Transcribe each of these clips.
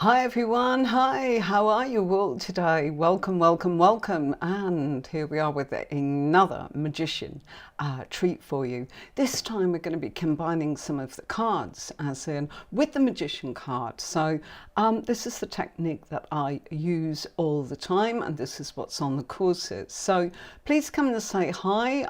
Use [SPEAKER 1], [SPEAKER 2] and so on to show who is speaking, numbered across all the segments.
[SPEAKER 1] Hi everyone, hi, how are you all today? Welcome, welcome, welcome. And here we are with another magician treat for you. This time we're going to be combining some of the cards, as in with the magician card. So this is the technique that I use all the time, and this is what's on the courses. So please come and say hi.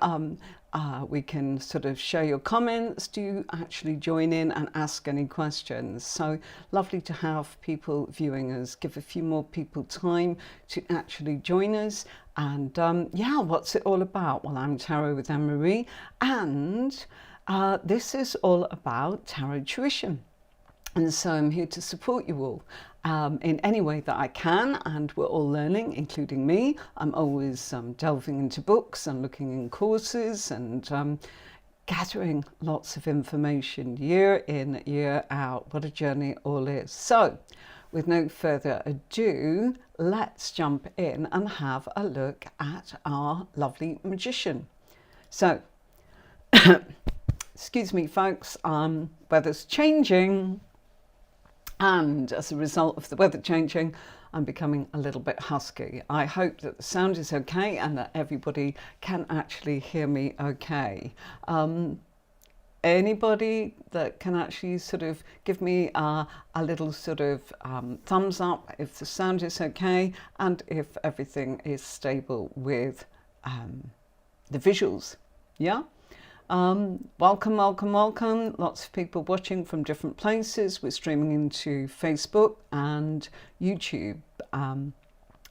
[SPEAKER 1] We can sort of share your comments. Do you actually join in and ask any questions? So lovely to have people viewing us. Give a few more people time to actually join us. And yeah, what's it all about? Well, I'm Tarot with Anne-Marie, and this is all about tarot tuition. And so I'm here to support you all in any way that I can, and we're all learning, including me. I'm always delving into books and looking in courses and gathering lots of information year in, year out. What a journey it all is. So with no further ado, let's jump in and have a look at our lovely magician. So, excuse me folks, weather's changing. And as a result of the weather changing, I'm becoming a little bit husky. I hope that the sound is okay and that everybody can actually hear me okay. Anybody that can actually sort of give me a little sort of thumbs up if the sound is okay and if everything is stable with the visuals, yeah? Welcome, welcome, welcome. Lots of people watching from different places. We're streaming into Facebook and YouTube.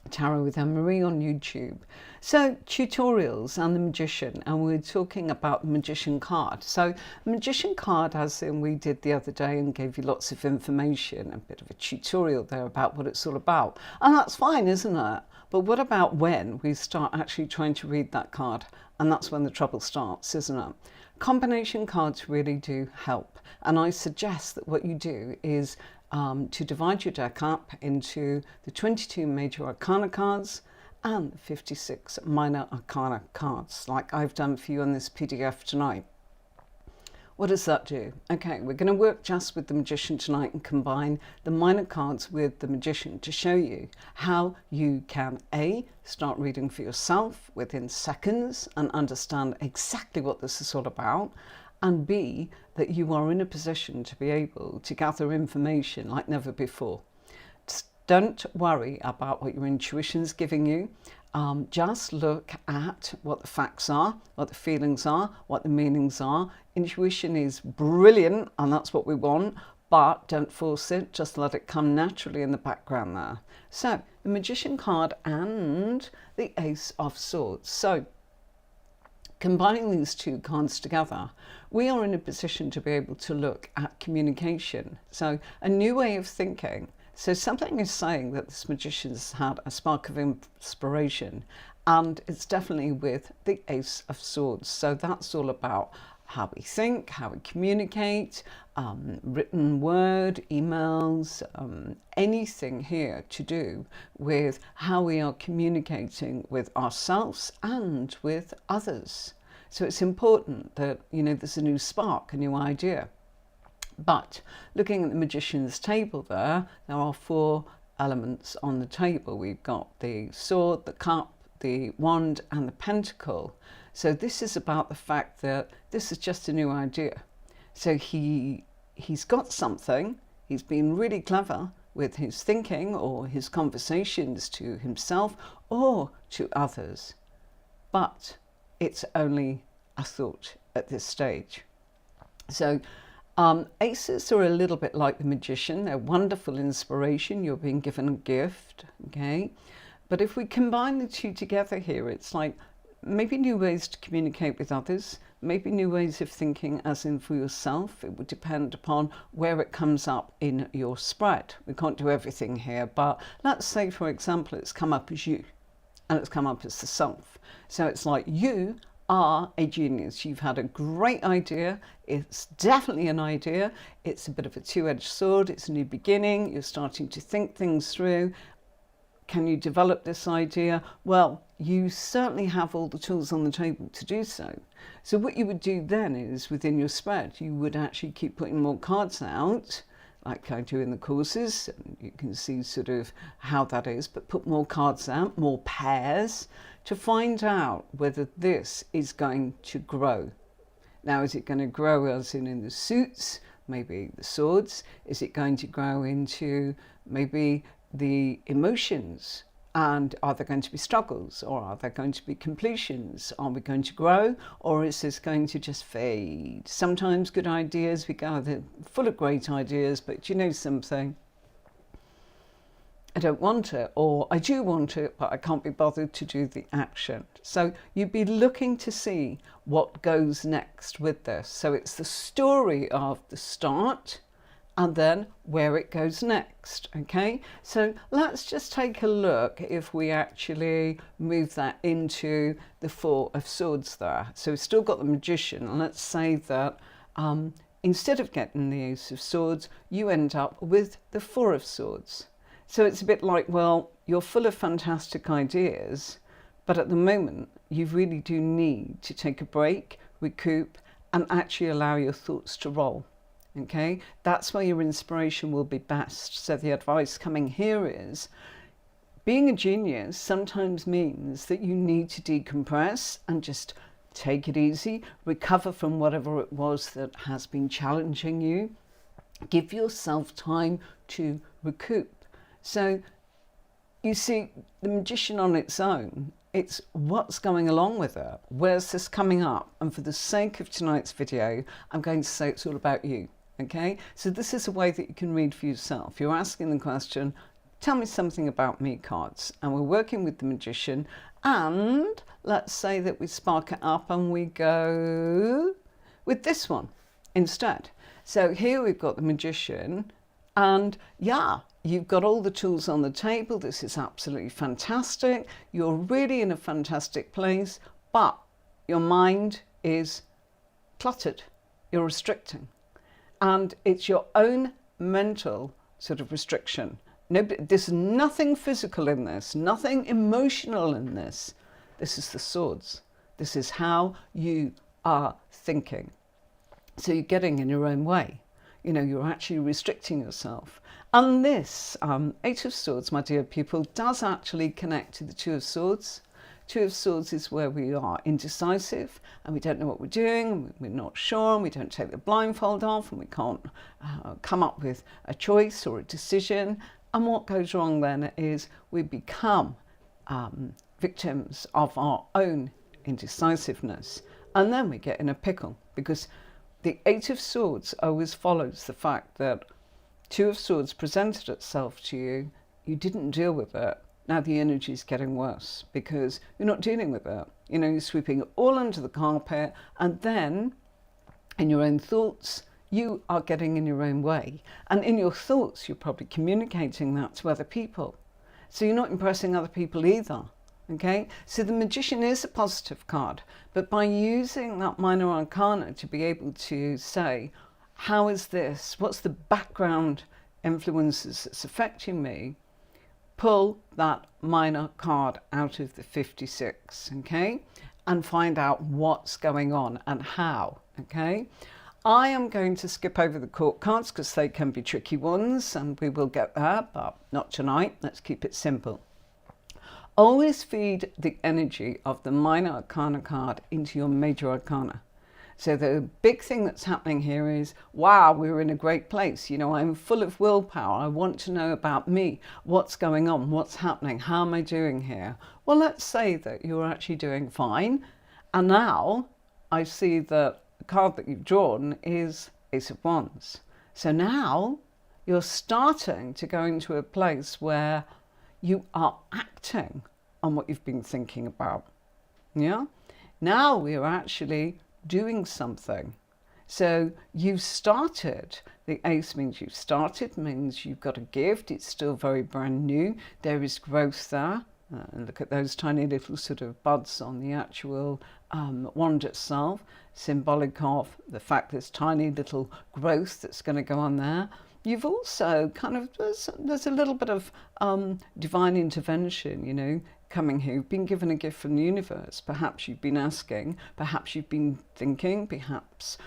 [SPEAKER 1] Tarot with Anne-Marie on YouTube. So tutorials and the magician, and we're talking about the magician card. So magician card, as in we did the other day and gave you lots of information, a bit of a tutorial there about what it's all about. And that's fine, isn't it? But what about when we start actually trying to read that card? And that's when the trouble starts, isn't it? Combination cards really do help. And I suggest that what you do is to divide your deck up into the 22 major arcana cards and the 56 minor arcana cards, like I've done for you on this PDF tonight. What does that do? Okay, we're going to work just with the magician tonight and combine the minor cards with the magician to show you how you can A, start reading for yourself within seconds and understand exactly what this is all about, and B, that you are in a position to be able to gather information like never before. Don't worry about what your intuition's giving you. Just look at what the facts are, what the feelings are, what the meanings are. Intuition is brilliant, and that's what we want, but don't force it. Just let it come naturally in the background there. So, the Magician card and the Ace of Swords. So, combining these two cards together, we are in a position to be able to look at communication. So, a new way of thinking. So something is saying that this magician's had a spark of inspiration, and it's definitely with the Ace of Swords. So that's all about how we think, how we communicate, written word, emails, anything here to do with how we are communicating with ourselves and with others. So it's important that, you know, there's a new spark, a new idea. But looking at the magician's table there are 4 elements on the table. We've got the sword, the cup, the wand and the pentacle. So this is about the fact that this is just a new idea. So he's got something, he's been really clever with his thinking or his conversations to himself or to others. But it's only a thought at this stage. So aces are a little bit like the magician. They're wonderful inspiration. You're being given a gift, okay? But if we combine the two together here, it's like maybe new ways to communicate with others, maybe new ways of thinking as in for yourself. It would depend upon where it comes up in your spread. We can't do everything here, but let's say, for example, it's come up as you and it's come up as the self. So it's like you are a genius. You've had a great idea. It's definitely an idea. It's a bit of a two-edged sword. It's a new beginning. You're starting to think things through. Can you develop this idea? Well, you certainly have all the tools on the table to do so. So what you would do then is within your spread, you would actually keep putting more cards out like I do in the courses, and you can see sort of how that is, but put more cards out, more pairs, to find out whether this is going to grow. Now, is it going to grow as in the suits, maybe the swords? Is it going to grow into maybe the emotions? And are there going to be struggles, or are there going to be completions? Are we going to grow, or is this going to just fade? Sometimes good ideas, we go, they're full of great ideas, but you know something? I don't want it, or I do want it, but I can't be bothered to do the action. So you'd be looking to see what goes next with this. So it's the story of the start, and then where it goes next, okay? So let's just take a look if we actually move that into the Four of Swords there. So we've still got the Magician, and let's say that instead of getting the Ace of Swords, you end up with the Four of Swords. So it's a bit like, well, you're full of fantastic ideas, but at the moment, you really do need to take a break, recoup, and actually allow your thoughts to roll. Okay, that's where your inspiration will be best. So the advice coming here is, being a genius sometimes means that you need to decompress and just take it easy, recover from whatever it was that has been challenging you. Give yourself time to recoup. So you see, the Magician on its own, it's what's going along with it. Where's this coming up? And for the sake of tonight's video, I'm going to say it's all about you. Okay, so this is a way that you can read for yourself. You're asking the question, tell me something about me, cards. And we're working with the Magician. And let's say that we spark it up and we go with this one instead. So here we've got the Magician. And yeah, you've got all the tools on the table. This is absolutely fantastic. You're really in a fantastic place. But your mind is cluttered. You're restricting. And it's your own mental sort of restriction. There's nothing physical in this, nothing emotional in this. This is the swords. This is how you are thinking. So you're getting in your own way. You know, you're actually restricting yourself. And this Eight of Swords, my dear people, does actually connect to the Two of Swords. Two of Swords is where we are indecisive and we don't know what we're doing, we're not sure, and we don't take the blindfold off, and we can't come up with a choice or a decision. And what goes wrong then is we become victims of our own indecisiveness. And then we get in a pickle, because the Eight of Swords always follows the fact that Two of Swords presented itself to you, you didn't deal with it. Now the energy is getting worse because you're not dealing with it. You know, you're sweeping it all under the carpet, and then in your own thoughts, you are getting in your own way. And in your thoughts, you're probably communicating that to other people. So you're not impressing other people either. Okay, so the Magician is a positive card, but by using that minor arcana to be able to say, how is this? What's the background influences that's affecting me? Pull that minor card out of the 56, okay, and find out what's going on and how, okay. I am going to skip over the court cards because they can be tricky ones, and we will get there, but not tonight. Let's keep it simple. Always feed the energy of the minor arcana card into your major arcana. So the big thing that's happening here is, wow, we're in a great place. You know, I'm full of willpower. I want to know about me. What's going on? What's happening? How am I doing here? Well, let's say that you're actually doing fine. And now I see that the card that you've drawn is Ace of Wands. So now you're starting to go into a place where you are acting on what you've been thinking about. Yeah? Now we're actually doing something. So you've started. The ace means you've started, means you've got a gift. It's still very brand new. There is growth there. And look at those tiny little sort of buds on the actual wand itself, symbolic of the fact there's tiny little growth that's going to go on there. You've also kind of, there's a little bit of divine intervention, you know, coming here, you've been given a gift from the universe. Perhaps you've been asking, perhaps you've been thinking, perhaps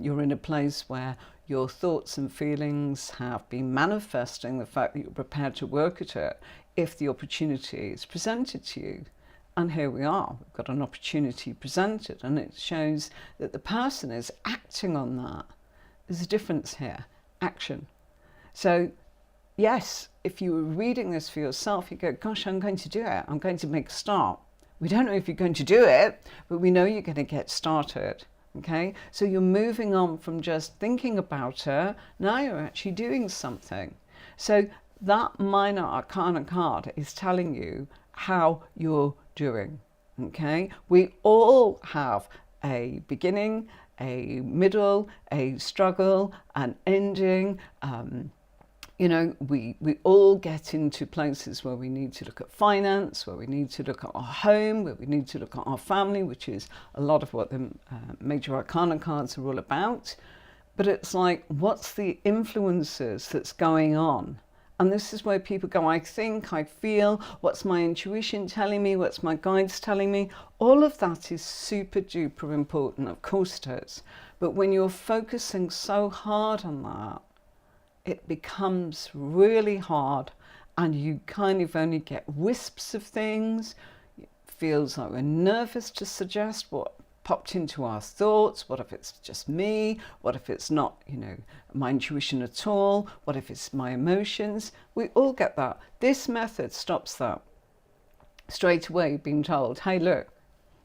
[SPEAKER 1] you're in a place where your thoughts and feelings have been manifesting the fact that you're prepared to work at it if the opportunity is presented to you. And here we are, we've got an opportunity presented, and it shows that the person is acting on that. There's a difference here, action. So yes, if you were reading this for yourself, you go, gosh, I'm going to do it. I'm going to make a start. We don't know if you're going to do it, but we know you're going to get started. Okay, so you're moving on from just thinking about it. Now you're actually doing something. So that minor arcana card is telling you how you're doing. Okay, we all have a beginning, a middle, a struggle, an ending. You know, we all get into places where we need to look at finance, where we need to look at our home, where we need to look at our family, which is a lot of what the major arcana cards are all about. But it's like, what's the influences that's going on? And this is where people go, I think, I feel, what's my intuition telling me, what's my guides telling me? All of that is super duper important, of course it is. But when you're focusing so hard on that, it becomes really hard, and you kind of only get wisps of things. It feels like we're nervous to suggest what popped into our thoughts. What if it's just me? What if it's not, you know, my intuition at all? What if it's my emotions? We all get that. This method stops that. Straight away being told, hey, look,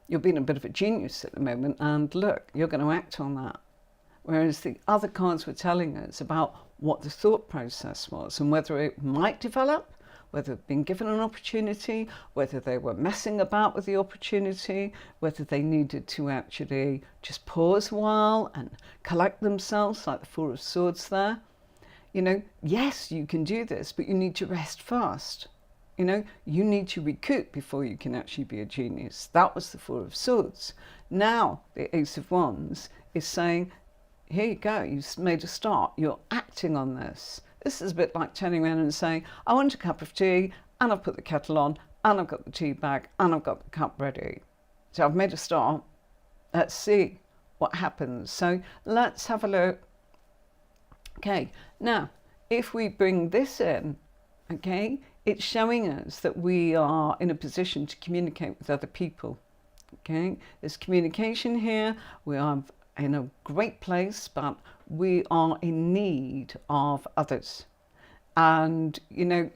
[SPEAKER 1] you're being a bit of a genius at the moment, and look, you're going to act on that. Whereas the other cards were telling us about what the thought process was and whether it might develop, whether they've been given an opportunity, whether they were messing about with the opportunity, whether they needed to actually just pause a while and collect themselves, like the Four of Swords there. You know, yes, you can do this, but you need to rest first. You know, you need to recoup before you can actually be a genius. That was the Four of Swords. Now, the Ace of Wands is saying, here you go, you've made a start, you're acting on this. This is a bit like turning around and saying, I want a cup of tea, and I've put the kettle on, and I've got the tea bag, and I've got the cup ready. So I've made a start. Let's see what happens. So let's have a look. Okay, now, if we bring this in, okay, it's showing us that we are in a position to communicate with other people. Okay, there's communication here. We are in a great place, but we are in need of others. And, you know,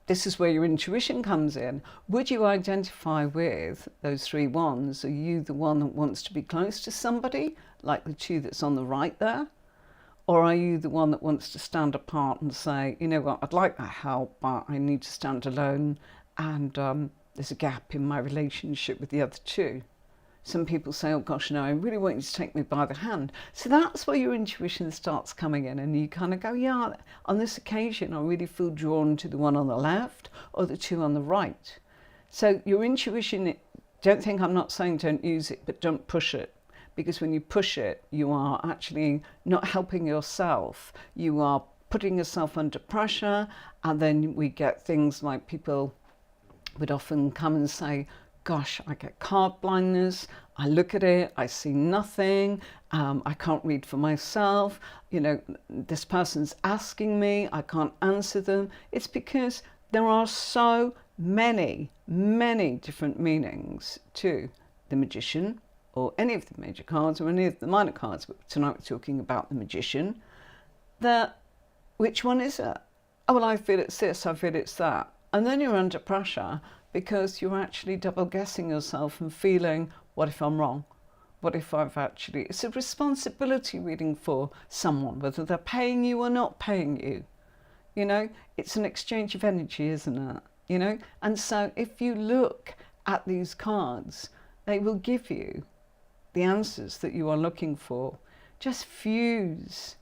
[SPEAKER 1] this is where your intuition comes in. Would you identify with those three wands? Are you the one that wants to be close to somebody, like the two that's on the right there? Or are you the one that wants to stand apart and say, you know what, I'd like that help, but I need to stand alone, and there's a gap in my relationship with the other two? Some people say, oh gosh, no, I really want you to take me by the hand. So that's where your intuition starts coming in, and you kind of go, yeah, on this occasion, I really feel drawn to the one on the left or the two on the right. So your intuition, don't think I'm not saying don't use it, but don't push it. Because when you push it, you are actually not helping yourself. You are putting yourself under pressure, and then we get things like people would often come and say, gosh, I get card blindness, I look at it, I see nothing, I can't read for myself, you know, this person's asking me, I can't answer them. It's because there are so many different meanings to the Magician, or any of the major cards, or any of the minor cards. Tonight we're talking about the Magician. That, which one is it? Oh, well, I feel it's this, I feel it's that. And then you're under pressure, because you're actually double guessing yourself and feeling, what if I'm wrong? What if I've actually... It's a responsibility reading for someone, whether they're paying you or not paying you. You know, it's an exchange of energy, isn't it? You know, and so if you look at these cards, they will give you the answers that you are looking for. Just fuse,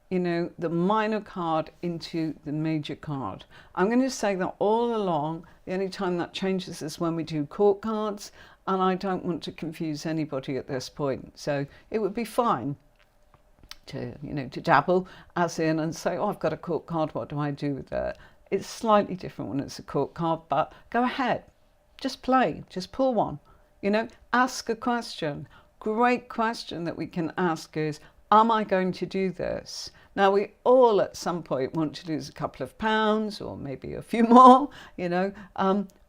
[SPEAKER 1] you know, the minor card into the major card. I'm going to say that all along. The only time that changes is when we do court cards, and I don't want to confuse anybody at this point. So it would be fine to, you know, to dabble as in and say, oh, I've got a court card, what do I do with it? It's slightly different when it's a court card, but go ahead, just play, just pull one, you know, ask a question. Great question that we can ask is, am I going to do this? Now, we all at some point want to lose a couple of pounds or maybe a few more, you know.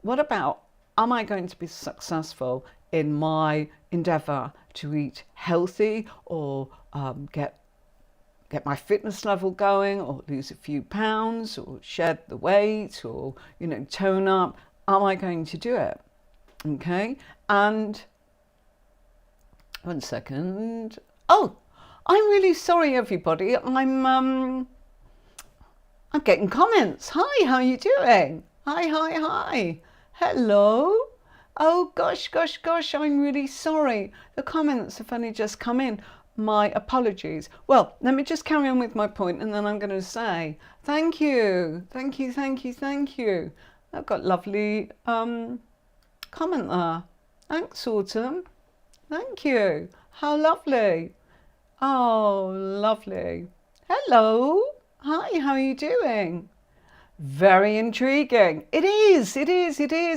[SPEAKER 1] What about, am I going to be successful in my endeavor to eat healthy or get my fitness level going, or lose a few pounds, or shed the weight, or, you know, tone up? Am I going to do it? Okay. And one second. Oh, I'm really sorry, everybody. I'm getting comments. Hi, how are you doing? Hi. Hello. Oh, gosh, I'm really sorry. The comments have only just come in. My apologies. Well, let me just carry on with my point, and then I'm going to say thank you. I've got lovely comment there. Thanks, Autumn. Thank you. How lovely. Oh, lovely. Hello. Hi, how are you doing? Very intriguing. It is,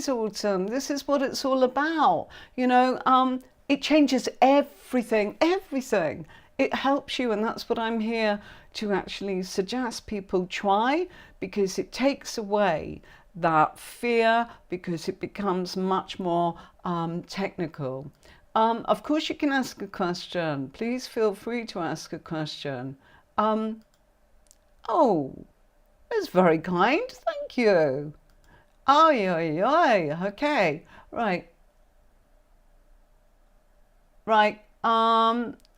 [SPEAKER 1] Autumn. This is what it's all about. You know, it changes everything. It helps you, and that's what I'm here to actually suggest people try, because it takes away that fear, because it becomes much more technical. Of course, you can ask a question. Please feel free to ask a question. Oh, that's very kind. Thank you. Okay. Right.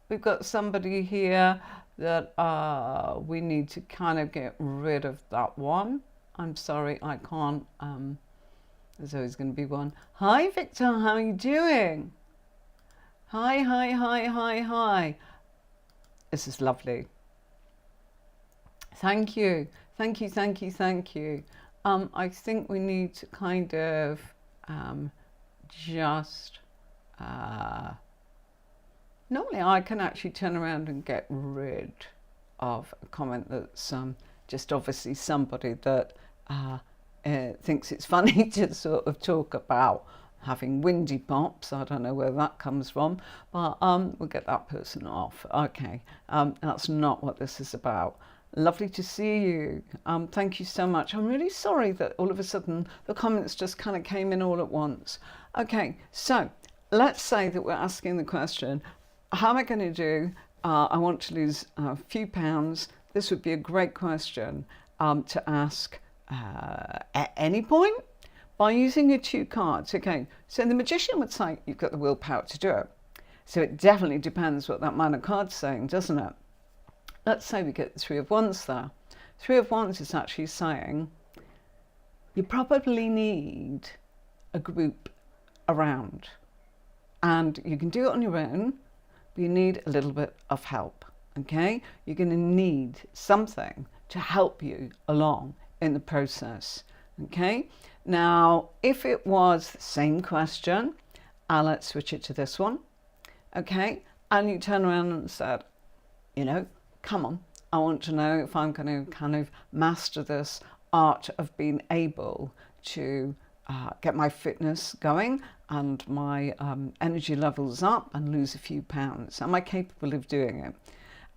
[SPEAKER 1] We've got somebody here that we need to kind of get rid of that one. I'm sorry, I can't. There's always going to be one. Hi, Victor. How are you doing? Hi. This is lovely. Thank you. I think we need to kind of just... normally I can actually turn around and get rid of a comment that's just obviously somebody that thinks it's funny to sort of talk about having windy pops. I don't know where that comes from, but we'll get that person off. Okay, that's not what this is about. Lovely to see you. Thank you so much. I'm really sorry that all of a sudden the comments just kind of came in all at once. Okay, so let's say that we're asking the question, how am I going to do? I want to lose a few pounds. This would be a great question to ask at any point by using your two cards. Okay, so the magician would say you've got the willpower to do it. So it definitely depends what that man of cards saying, doesn't it? Let's say we get the Three of Wands there. Three of Wands is actually saying you probably need a group around, and you can do it on your own, but you need a little bit of help. Okay, you're going to need something to help you along in the process. Okay, now if it was the same question, let's switch it to this one. Okay, and you turn around and said, you know, come on, I want to know if I'm going to kind of master this art of being able to get my fitness going and my energy levels up and lose a few pounds. Am I capable of doing it?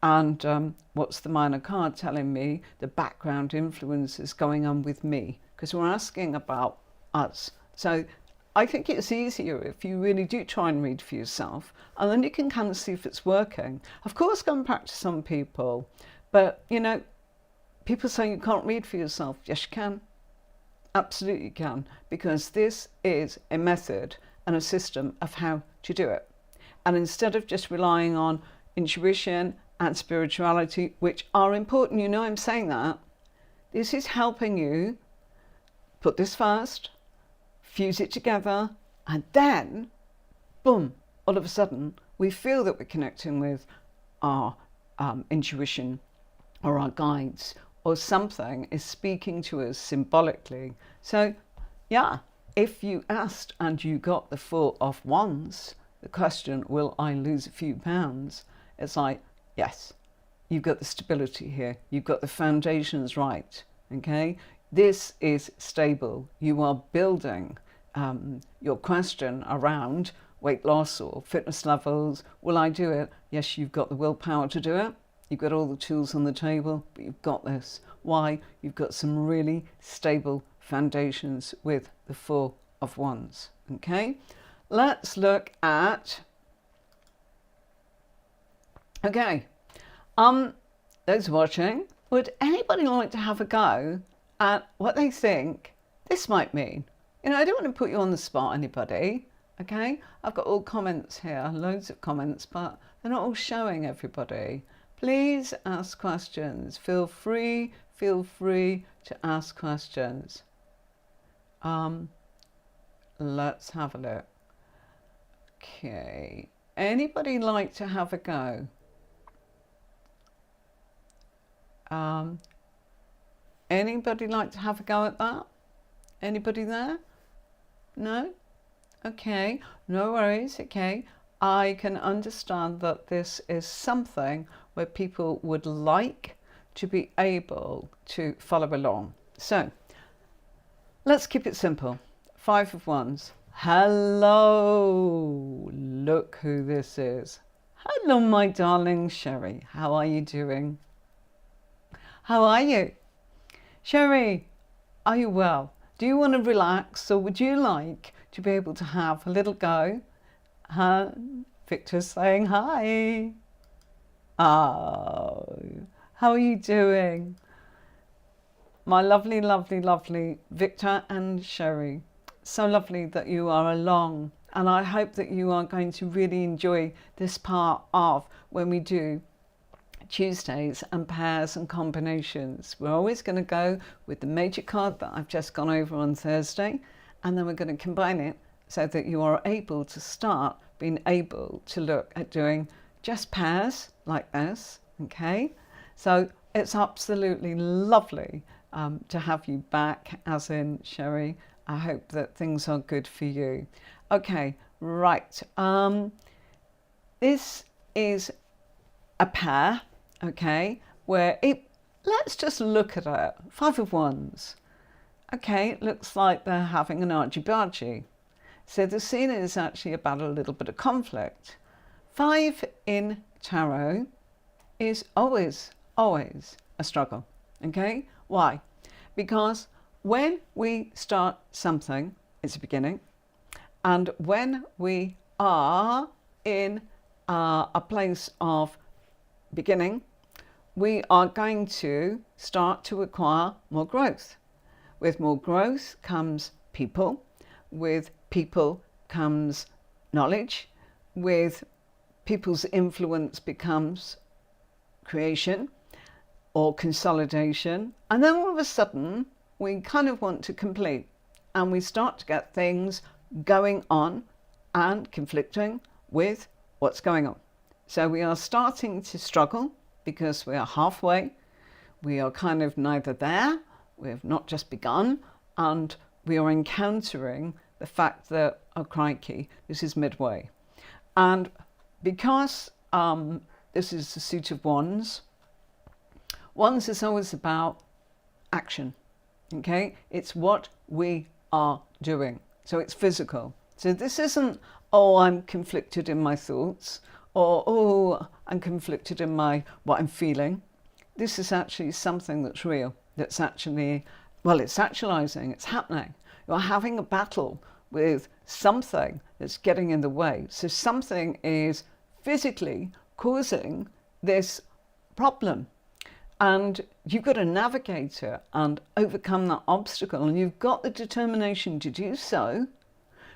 [SPEAKER 1] And what's the minor card telling me? The background influences going on with me, because we're asking about us. So I think it's easier if you really do try and read for yourself, and then you can kind of see if it's working. Of course, go and practice on people, but you know, people say you can't read for yourself. Yes, you can. Absolutely can, because this is a method and a system of how to do it. And instead of just relying on intuition and spirituality, which are important, you know I'm saying that, this is helping you put this first, fuse it together, and then, boom, all of a sudden, we feel that we're connecting with our intuition or our guides, or something is speaking to us symbolically. So, yeah, if you asked and you got the Four of Wands, the question, will I lose a few pounds? It's like, yes, you've got the stability here. You've got the foundations right, okay? This is stable. You are building your question around weight loss or fitness levels, will I do it? Yes, you've got the willpower to do it. You've got all the tools on the table, but you've got this. Why? You've got some really stable foundations with the Four of Wands. Okay, let's look at, okay, those watching, would anybody like to have a go at what they think this might mean? You know, I don't want to put you on the spot, anybody. Okay, I've got all comments here, loads of comments, but they're not all showing everybody. Please ask questions. Feel free to ask questions. Let's have a look. Okay, anybody like to have a go? Anybody like to have a go at that? Anybody there? No? Okay, no worries. Okay, I can understand that this is something where people would like to be able to follow along. So let's keep it simple. Five of Wands. Hello, look who this is. Hello, my darling Sherry. How are you doing? How are you? Sherry, are you well? Do you want to relax, or would you like to be able to have a little go? Victor's saying hi. Oh, how are you doing? My lovely, lovely, lovely Victor and Sherry. So lovely that you are along. And I hope that you are going to really enjoy this part of when we do Tuesdays and pairs and combinations. We're always going to go with the major card that I've just gone over on Thursday, and then we're going to combine it so that you are able to start being able to look at doing just pairs like this. Okay, so it's absolutely lovely to have you back, as in Sherry. I hope that things are good for you. Okay, right, this is a pair, okay, where let's just look at it. Five of Wands. Okay, it looks like they're having an argy-bargy. So the scene is actually about a little bit of conflict. Five in tarot is always a struggle, okay? Why? Because when we start something, it's a beginning. And when we are in a place of beginning, we are going to start to acquire more growth. With more growth comes people. With people comes knowledge. With people's influence becomes creation or consolidation. And then all of a sudden, we kind of want to complete. And we start to get things going on and conflicting with what's going on. So we are starting to struggle because we are halfway. We are kind of neither there. We have not just begun. And we are encountering the fact that, oh crikey, this is midway. And because this is the suit of Wands, Wands is always about action. Okay? It's what we are doing. So it's physical. So this isn't, oh, I'm conflicted in my thoughts, or, oh, I'm conflicted in what I'm feeling. This is actually something that's real, that's actually, well, it's actualizing, it's happening. You're having a battle with something that's getting in the way. So something is physically causing this problem. And you've got to navigate it and overcome that obstacle. And you've got the determination to do so.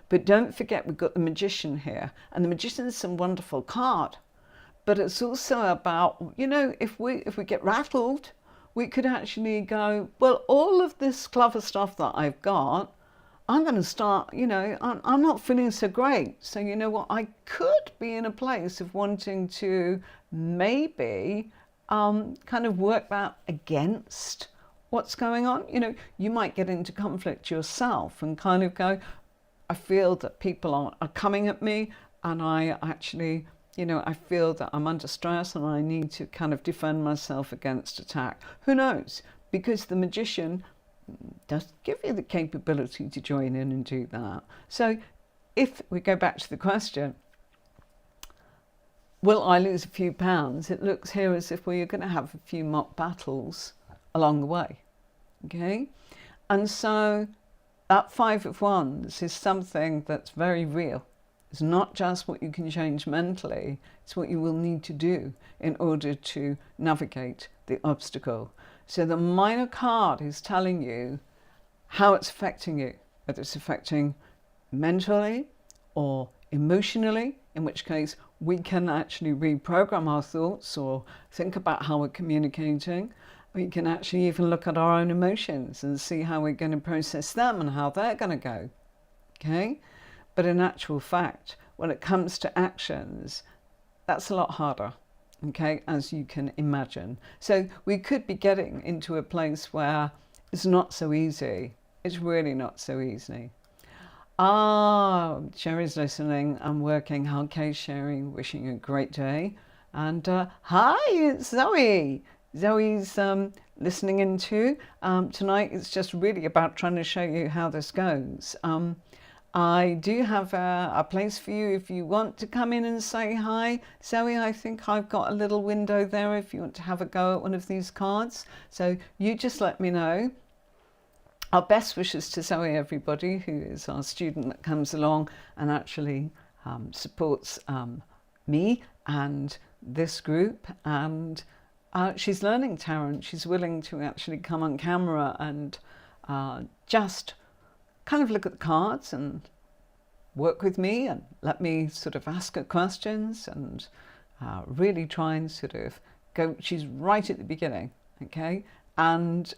[SPEAKER 1] But don't forget, we've got the Magician here. And the Magician is a wonderful card. But it's also about, you know, if we get rattled, we could actually go, well, all of this clever stuff that I've got, I'm going to start, you know, I'm not feeling so great. So you know what, I could be in a place of wanting to maybe kind of work that against what's going on. You know, you might get into conflict yourself and kind of go, I feel that people are coming at me, and I actually, you know, I feel that I'm under stress and I need to kind of defend myself against attack. Who knows? Because the Magician does give you the capability to join in and do that. So if we go back to the question, will I lose a few pounds? It looks here as if we're going to have a few mock battles along the way. Okay? And so that 5 of Wands is something that's very real. It's not just what you can change mentally, it's what you will need to do in order to navigate the obstacle. So the minor card is telling you how it's affecting you, whether it's affecting mentally or emotionally, in which case we can actually reprogram our thoughts or think about how we're communicating. We can actually even look at our own emotions and see how we're going to process them and how they're going to go. Okay? But in actual fact, when it comes to actions, that's a lot harder, okay, as you can imagine. So we could be getting into a place where it's not so easy. It's really not so easy. Sherry's listening and working. Okay, Sherry, wishing you a great day. And hi, it's Zoe. Zoe's listening in too. Tonight it's just really about trying to show you how this goes. I do have a place for you if you want to come in and say hi. Zoe, I think I've got a little window there if you want to have a go at one of these cards. So you just let me know. Our best wishes to Zoe, everybody, who is our student that comes along and actually supports me and this group. And she's learning tarot, and she's willing to actually come on camera and just kind of look at the cards and work with me and let me sort of ask her questions and really try and sort of go. She's right at the beginning, okay? And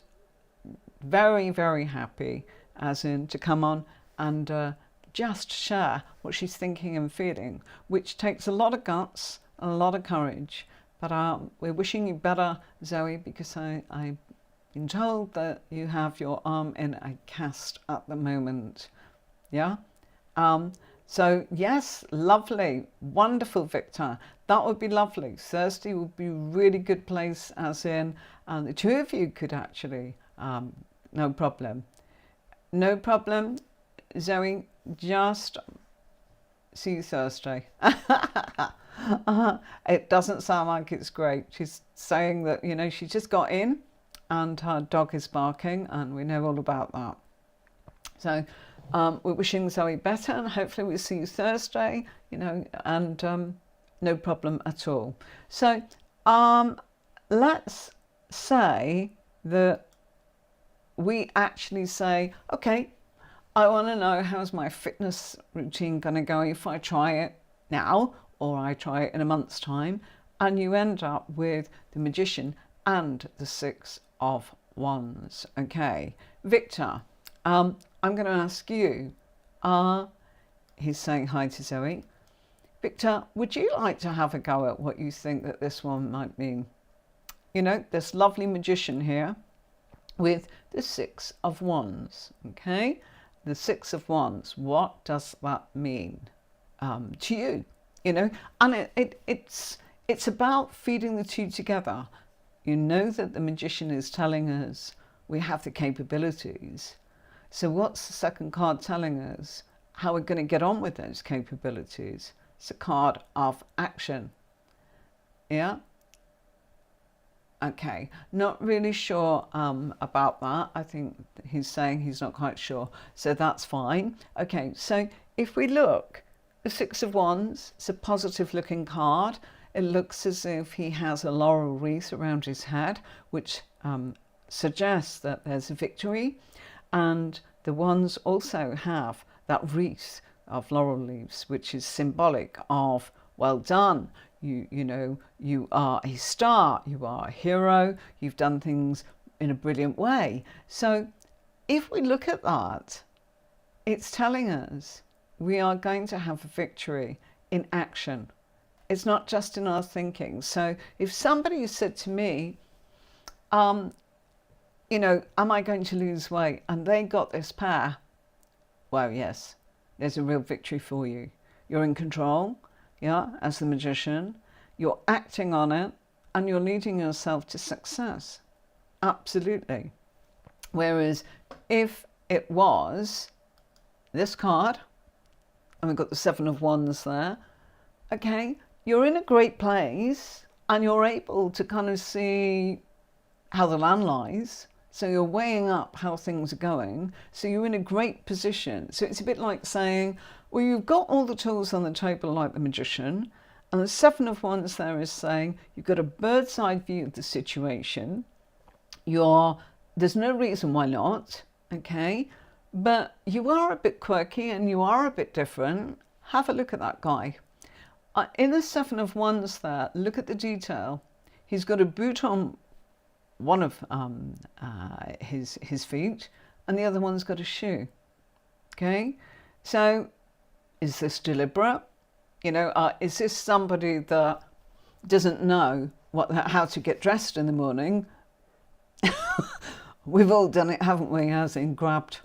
[SPEAKER 1] very, very happy as in to come on and just share what she's thinking and feeling, which takes a lot of guts, a lot of courage. But we're wishing you better, Zoe, because I've been told that you have your arm in a cast at the moment. Yeah? So yes, lovely, wonderful, Victor. That would be lovely. Thursday would be a really good place, as in the two of you could actually, no problem. No problem, Zoe, just see you Thursday. It doesn't sound like it's great. She's saying that, you know, she just got in and her dog is barking, and we know all about that. So we're wishing Zoe better, and hopefully we'll see you Thursday, you know, and no problem at all. So let's say that we actually say, okay, I want to know how's my fitness routine going to go if I try it now or I try it in a month's time, and you end up with the Magician and the 6 of Wands. Okay, Victor, I'm going to ask you, he's saying hi to Zoe. Victor, would you like to have a go at what you think that this one might mean? You know, this lovely Magician here with the 6 of Wands, okay? The 6 of Wands, what does that mean to you? You know, and it's about feeding the two together. You know that the Magician is telling us we have the capabilities. So what's the second card telling us? How we're going to get on with those capabilities. It's a card of action. Yeah? Okay, not really sure about that. I think he's saying he's not quite sure. So that's fine. Okay, so if we look, the 6 of Wands, it's a positive looking card. It looks as if he has a laurel wreath around his head, which suggests that there's a victory. And the Wands also have that wreath of laurel leaves, which is symbolic of well done. You know, you are a star, you are a hero, you've done things in a brilliant way. So if we look at that, it's telling us we are going to have a victory in action. It's not just in our thinking. So if somebody said to me, you know, am I going to lose weight? And they got this pair. Well, yes, there's a real victory for you. You're in control, yeah, as the Magician. You're acting on it and you're leading yourself to success. Absolutely. Whereas if it was this card, and we've got the Seven of Wands there, okay, you're in a great place and you're able to kind of see how the land lies. So you're weighing up how things are going. So you're in a great position. So it's a bit like saying, well, you've got all the tools on the table like the magician, and the Seven of Wands there is saying you've got a bird's eye view of the situation. There's no reason why not, okay? But you are a bit quirky and you are a bit different. Have a look at that guy. In the Seven of Wands there, look at the detail. He's got a boot on one of his feet, and the other one's got a shoe. Okay, so is this deliberate? You know, is this somebody that doesn't know how to get dressed in the morning? We've all done it, haven't we? As in grabbed,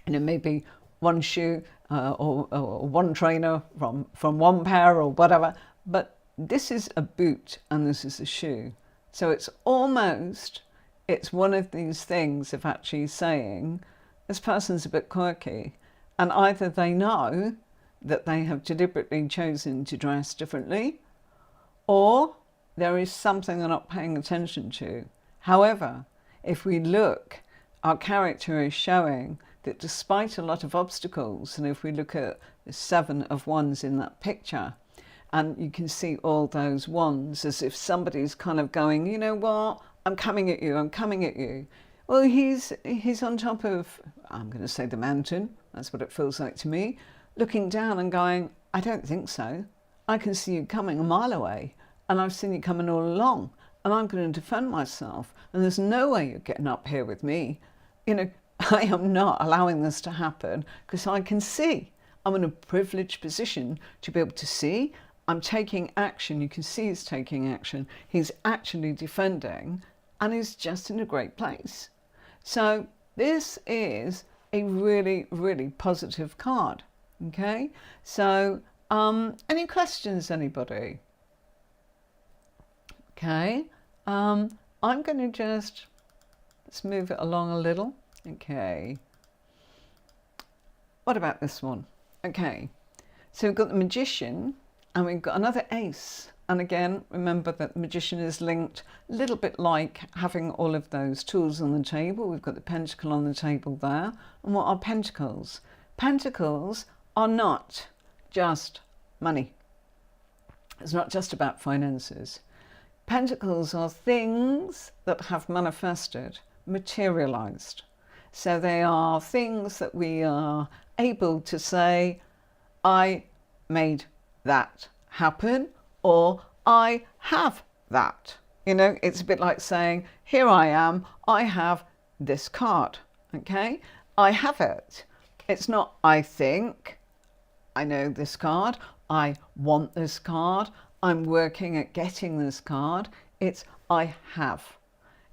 [SPEAKER 1] you know, maybe one shoe or one trainer from one pair or whatever. But this is a boot and this is a shoe. So it's one of these things of actually saying, this person's a bit quirky. And either they know that they have deliberately chosen to dress differently, or there is something they're not paying attention to. However, if we look, our character is showing that despite a lot of obstacles, and if we look at the Seven of Wands in that picture, and you can see all those wands as if somebody's kind of going, you know what, I'm coming at you, I'm coming at you. Well, he's on top of, I'm going to say the mountain, that's what it feels like to me, looking down and going, I don't think so. I can see you coming a mile away, and I've seen you coming all along, and I'm going to defend myself, and there's no way you're getting up here with me. You know, I am not allowing this to happen because I can see. I'm in a privileged position to be able to see. I'm taking action. You can see he's taking action. He's actually defending, and he's just in a great place. So this is a really, really positive card. Okay. So any questions, anybody? Okay. I'm going to let's move it along a little. Okay. What about this one? Okay. So we've got the Magician. And we've got another ace. And again, remember that the Magician is linked a little bit like having all of those tools on the table. We've got the Pentacle on the table there. And what are Pentacles? Pentacles are not just money. It's not just about finances. Pentacles are things that have manifested, materialized. So they are things that we are able to say, I made that happen, or I have that. You know, it's a bit like saying, here I am, I have this card. Okay, I have it. It's not I think I know this card, I want this card, I'm working at getting this card. It's I have.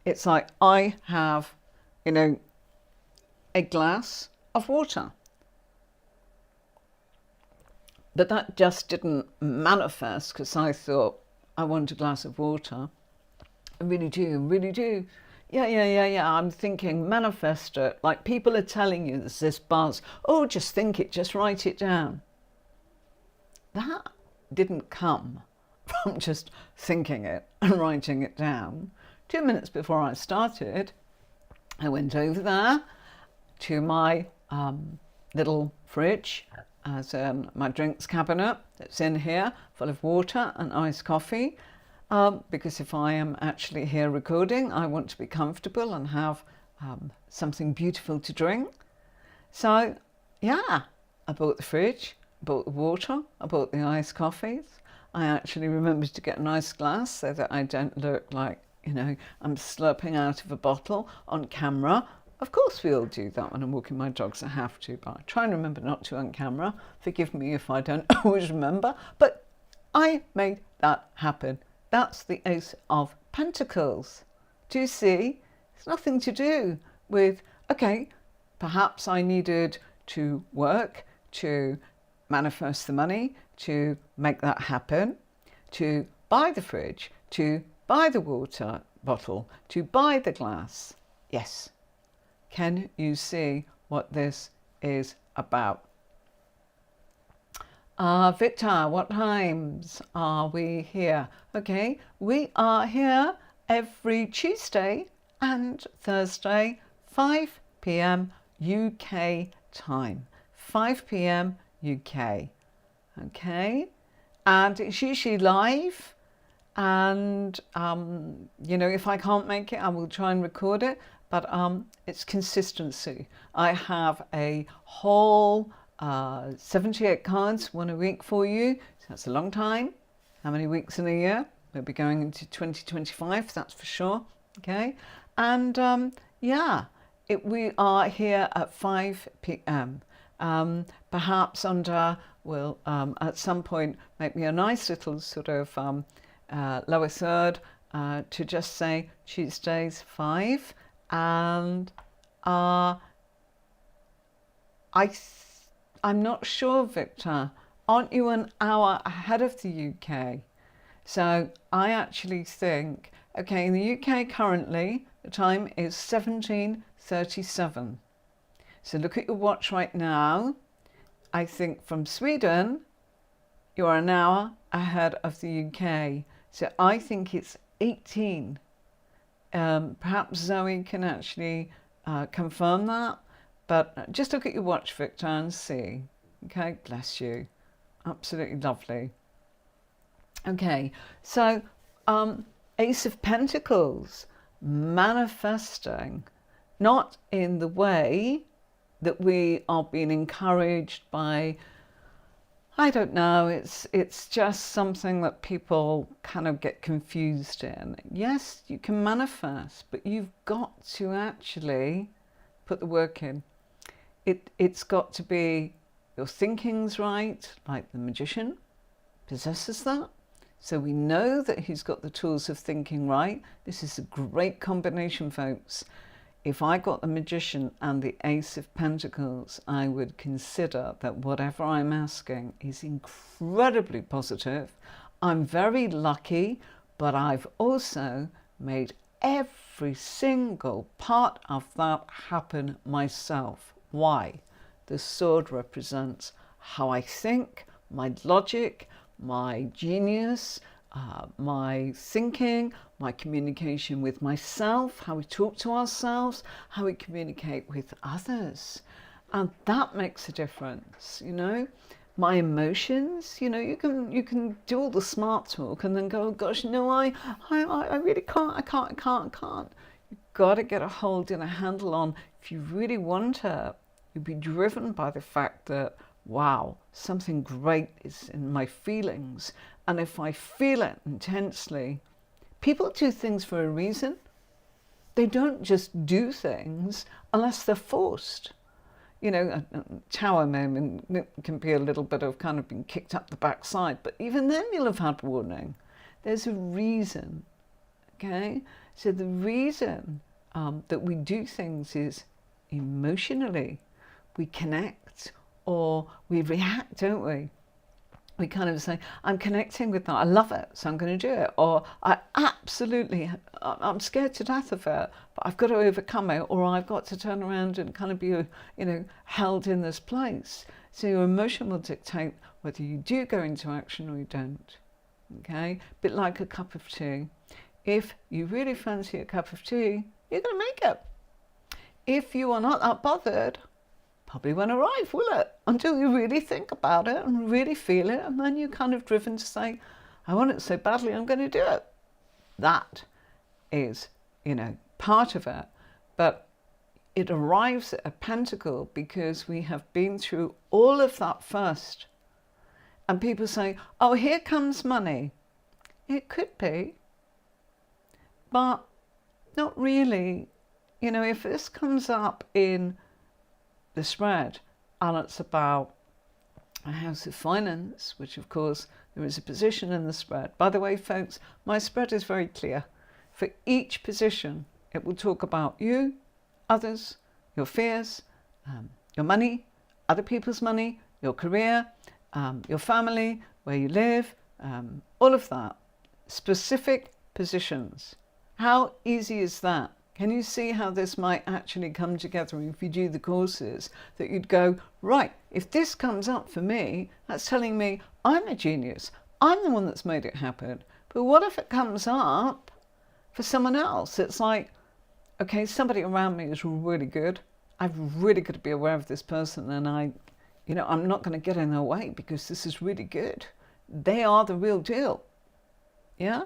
[SPEAKER 1] It's like I have, you know, a glass of water. But that just didn't manifest because I thought I want a glass of water. I really do, really do. Yeah. I'm thinking, manifest it. Like people are telling you there's this buzz. Oh, just think it, just write it down. That didn't come from just thinking it and writing it down. 2 minutes before I started, I went over there to my little fridge, as my drinks cabinet that's in here, full of water and iced coffee. Because if I am actually here recording, I want to be comfortable and have something beautiful to drink. So, yeah, I bought the fridge, bought the water, I bought the iced coffees. I actually remembered to get a nice glass so that I don't look like, you know, I'm slurping out of a bottle on camera. Of course we all do that when I'm walking my dogs, I have to, but I try and remember not to on camera. Forgive me if I don't always remember, but I made that happen. That's the Ace of Pentacles. Do you see? It's nothing to do with, okay, perhaps I needed to work to manifest the money, to make that happen, to buy the fridge, to buy the water bottle, to buy the glass. Yes. Can you see what this is about? Victor, what times are we here? Okay, we are here every Tuesday and Thursday, 5 p.m. UK time. 5 p.m. UK. Okay, and it's usually live. And you know, if I can't make it, I will try and record it. But it's consistency. I have a whole 78 cards, one a week for you. So that's a long time. How many weeks in a year? We'll be going into 2025, that's for sure. Okay, and yeah, we are here at 5 p.m. Perhaps under will at some point make me a nice little sort of lower third to just say Tuesdays 5, and I'm not sure, Victor, aren't you an hour ahead of the UK? So I actually think, okay, in the UK currently the time is 17:37. So look at your watch right now. I think from Sweden you are an hour ahead of the UK. So I think it's 18. Perhaps Zoe can actually confirm that. But just look at your watch, Victor, and see. Okay, bless you. Absolutely lovely. Okay, so Ace of Pentacles, manifesting, not in the way that we are being encouraged by, I don't know, it's just something that people kind of get confused in. Yes, you can manifest, but you've got to actually put the work in. It's got to be, your thinking's right, like the magician possesses that. So we know that he's got the tools of thinking right. This is a great combination, folks. If I got the magician and the Ace of Pentacles, I would consider that whatever I'm asking is incredibly positive. I'm very lucky, but I've also made every single part of that happen myself. Why? The sword represents how I think, my logic, my genius, my thinking, my communication with myself, how we talk to ourselves, how we communicate with others. And that makes a difference, you know. My emotions, you know, you can do all the smart talk and then go, oh gosh, no, I really can't, I can't. You've got to get a hold and a handle on, if you really want it, you'll be driven by the fact that, wow, something great is in my feelings. And if I feel it intensely, people do things for a reason. They don't just do things unless they're forced. You know, a tower moment can be a little bit of kind of being kicked up the backside, but even then you'll have had warning. There's a reason, okay? So the reason that we do things is emotionally. We connect or we react, don't we? We kind of say, I'm connecting with that, I love it, so I'm going to do it. Or I'm scared to death of it, but I've got to overcome it, or I've got to turn around and kind of be, you know, held in this place. So your emotion will dictate whether you do go into action or you don't. Okay? A bit like a cup of tea. If you really fancy a cup of tea, you're going to make it. If you are not that bothered, probably won't arrive, will it? Until you really think about it and really feel it, and then you're kind of driven to say, I want it so badly, I'm going to do it. That is, you know, part of it. But it arrives at a pentacle because we have been through all of that first. And people say, oh, here comes money. It could be, but not really. You know, if this comes up in the spread and it's about a house of finance, which of course there is a position in the spread. By the way, folks, my spread is very clear. For each position, it will talk about you, others, your fears, your money, other people's money, your career, your family, where you live, all of that. Specific positions. How easy is that? Can you see how this might actually come together if you do the courses? That you'd go, right, if this comes up for me, that's telling me I'm a genius. I'm the one that's made it happen. But what if it comes up for someone else? It's like, okay, somebody around me is really good. I've really got to be aware of this person, and I'm not going to get in their way because this is really good. They are the real deal. Yeah?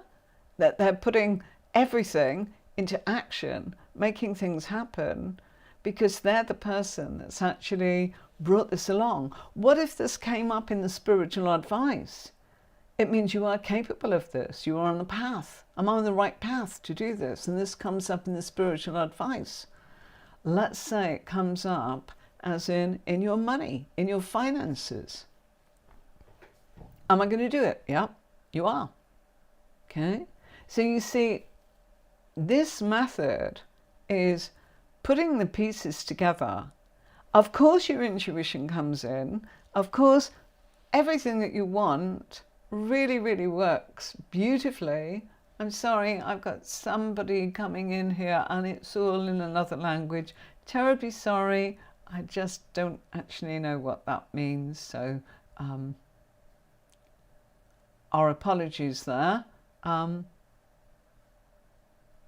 [SPEAKER 1] That they're putting everything into action, making things happen, because they're the person that's actually brought this along. What if this came up in the spiritual advice? It means you are capable of this. You are on the path. I'm on the right path to do this. And this comes up in the spiritual advice. Let's say it comes up as in your money, in your finances. Am I going to do it? Yep, you are. Okay. So you see, this method is putting the pieces together. Of course, your intuition comes in. Of course, everything that you want really, really works beautifully. I'm sorry, I've got somebody coming in here and it's all in another language. Terribly sorry. I just don't actually know what that means. So our apologies there.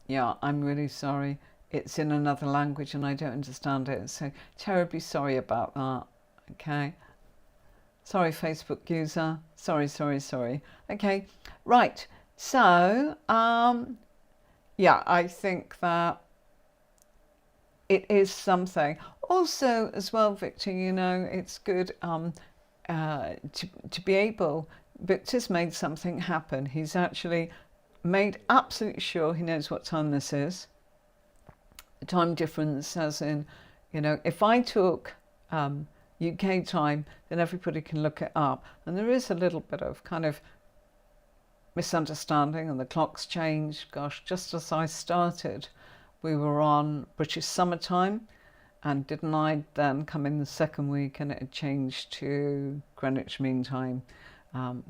[SPEAKER 1] Yeah, I'm really sorry. It's in another language and I don't understand it. So terribly sorry about that. Okay. Sorry, Facebook user. Sorry. Okay, right. So, yeah, I think that it is something. Also, as well, Victor, it's good to be able. Victor's made something happen. He's actually made absolutely sure he knows what time this is. The time difference, as in, if I took UK time, then everybody can look it up. And there is a little bit of kind of misunderstanding, and the clocks changed. Gosh, just as I started, we were on British summertime, and didn't I then come in the second week and it had changed to Greenwich Mean Time,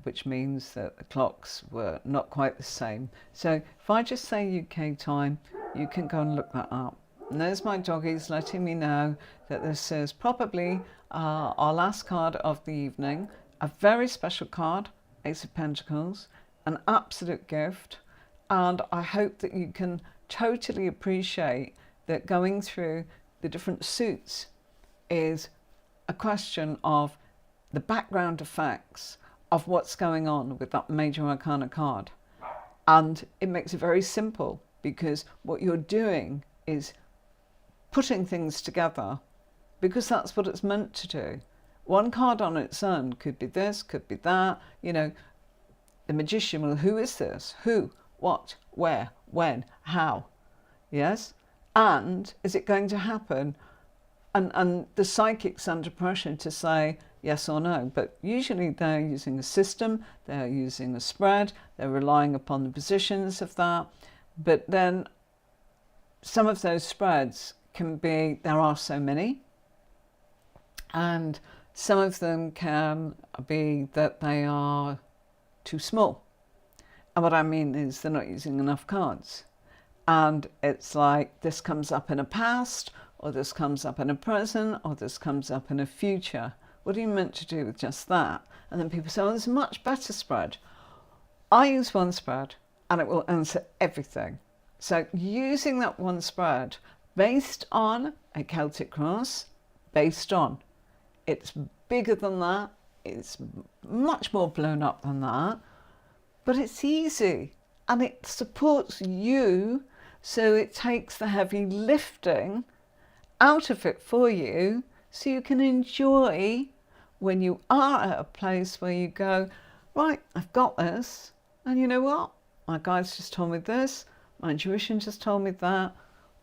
[SPEAKER 1] which means that the clocks were not quite the same. So if I just say UK time, you can go and look that up. And there's my doggies letting me know that this is probably our last card of the evening. A very special card, Ace of Pentacles, an absolute gift. And I hope that you can totally appreciate that going through the different suits is a question of the background effects of what's going on with that major arcana card. And it makes it very simple, because what you're doing is putting things together, because that's what it's meant to do. One card on its own could be this, could be that. The magician will, who is this? Who? What? Where? When? How? Yes? And is it going to happen? And the psychic's under pressure to say yes or no. But usually they're using a system, they're using a spread, they're relying upon the positions of that. But then some of those spreads can be, there are so many, and some of them can be that they are too small. And what I mean is they're not using enough cards. And it's like this comes up in a past, or this comes up in a present, or this comes up in a future. What are you meant to do with just that? And then people say, oh, there's a much better spread. I use one spread and it will answer everything. So using that one spread based on a Celtic cross, based on, it's bigger than that, it's much more blown up than that, but it's easy and it supports you, so it takes the heavy lifting out of it for you, so you can enjoy when you are at a place where you go, right, I've got this, and you know what, my guides just told me this, my intuition just told me that,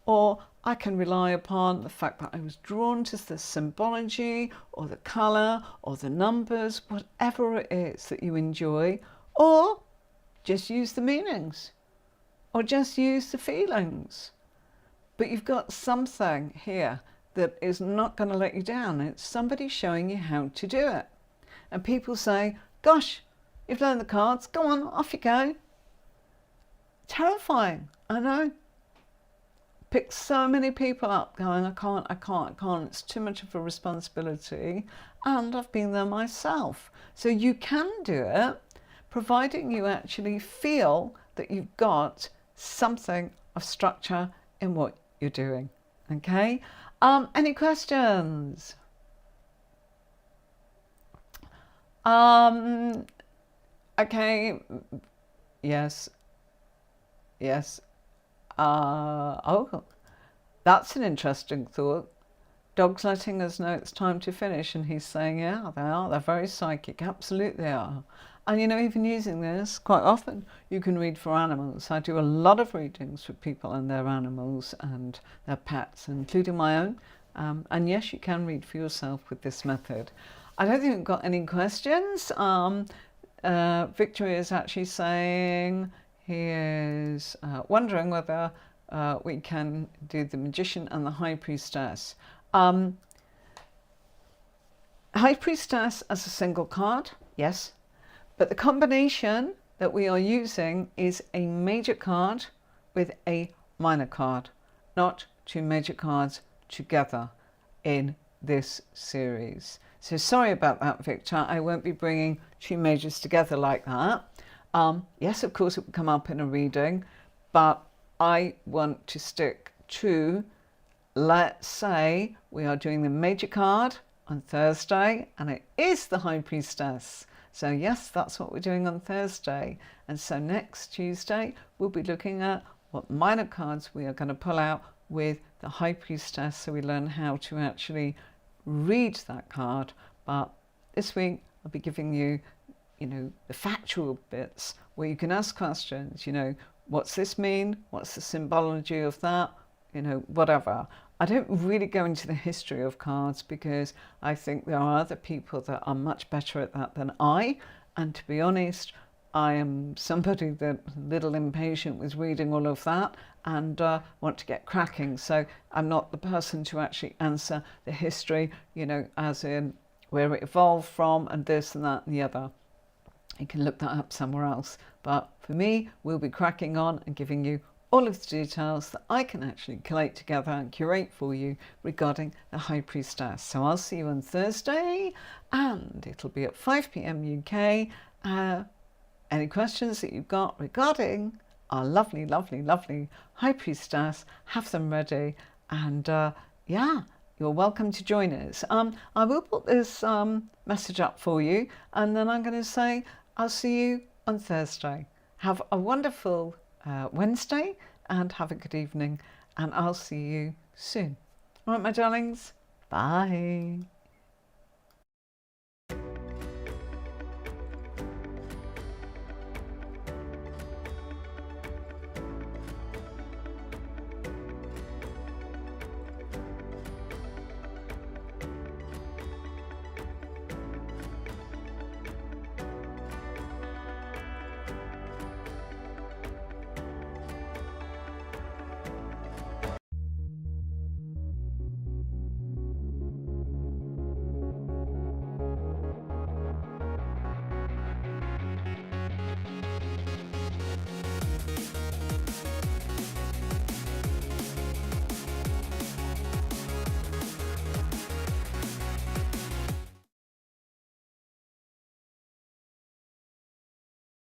[SPEAKER 1] or I can rely upon the fact that I was drawn to the symbology or the colour or the numbers, whatever it is that you enjoy, or just use the meanings or just use the feelings. But you've got something here that is not going to let you down. It's somebody showing you how to do it. And people say, gosh, you've learned the cards, go on, off you go. Terrifying, I know. pick so many people up going, I can't, it's too much of a responsibility. And I've been there myself. So you can do it, providing you actually feel that you've got something of structure in what you're doing. Okay? Any questions? Okay. Yes. Yes. Oh, that's an interesting thought. Dogs letting us know it's time to finish, and he's saying, yeah, they are. They're very psychic. Absolutely they are. And you know, even using this, quite often you can read for animals. I do a lot of readings for people and their animals and their pets, including my own. And yes, you can read for yourself with this method. I don't think we've got any questions. Victory is actually saying he is wondering whether we can do the Magician and the High Priestess. High Priestess as a single card, yes. But the combination that we are using is a major card with a minor card, not two major cards together in this series. So sorry about that, Victor. I won't be bringing two majors together like that. Yes, of course, it will come up in a reading, but I want to stick to, let's say we are doing the major card on Thursday, and it is the High Priestess. So yes, that's what we're doing on Thursday. And so next Tuesday, we'll be looking at what minor cards we are going to pull out with the High Priestess, so we learn how to actually read that card. But this week, I'll be giving you, the factual bits where you can ask questions, what's this mean? What's the symbology of that? Whatever. I don't really go into the history of cards because I think there are other people that are much better at that than I. And to be honest, I am somebody that's a little impatient with reading all of that and want to get cracking. So I'm not the person to actually answer the history, as in where it evolved from and this and that and the other. You can look that up somewhere else. But for me, we'll be cracking on and giving you all of the details that I can actually collate together and curate for you regarding the High Priestess. So I'll see you on Thursday, and it'll be at 5 p.m. UK. Any questions that you've got regarding our lovely, lovely, lovely High Priestess, have them ready. And yeah, you're welcome to join us. I will put this message up for you, and then I'm going to say I'll see you on Thursday. Have a wonderful Wednesday and have a good evening, and I'll see you soon. All right, my darlings. Bye.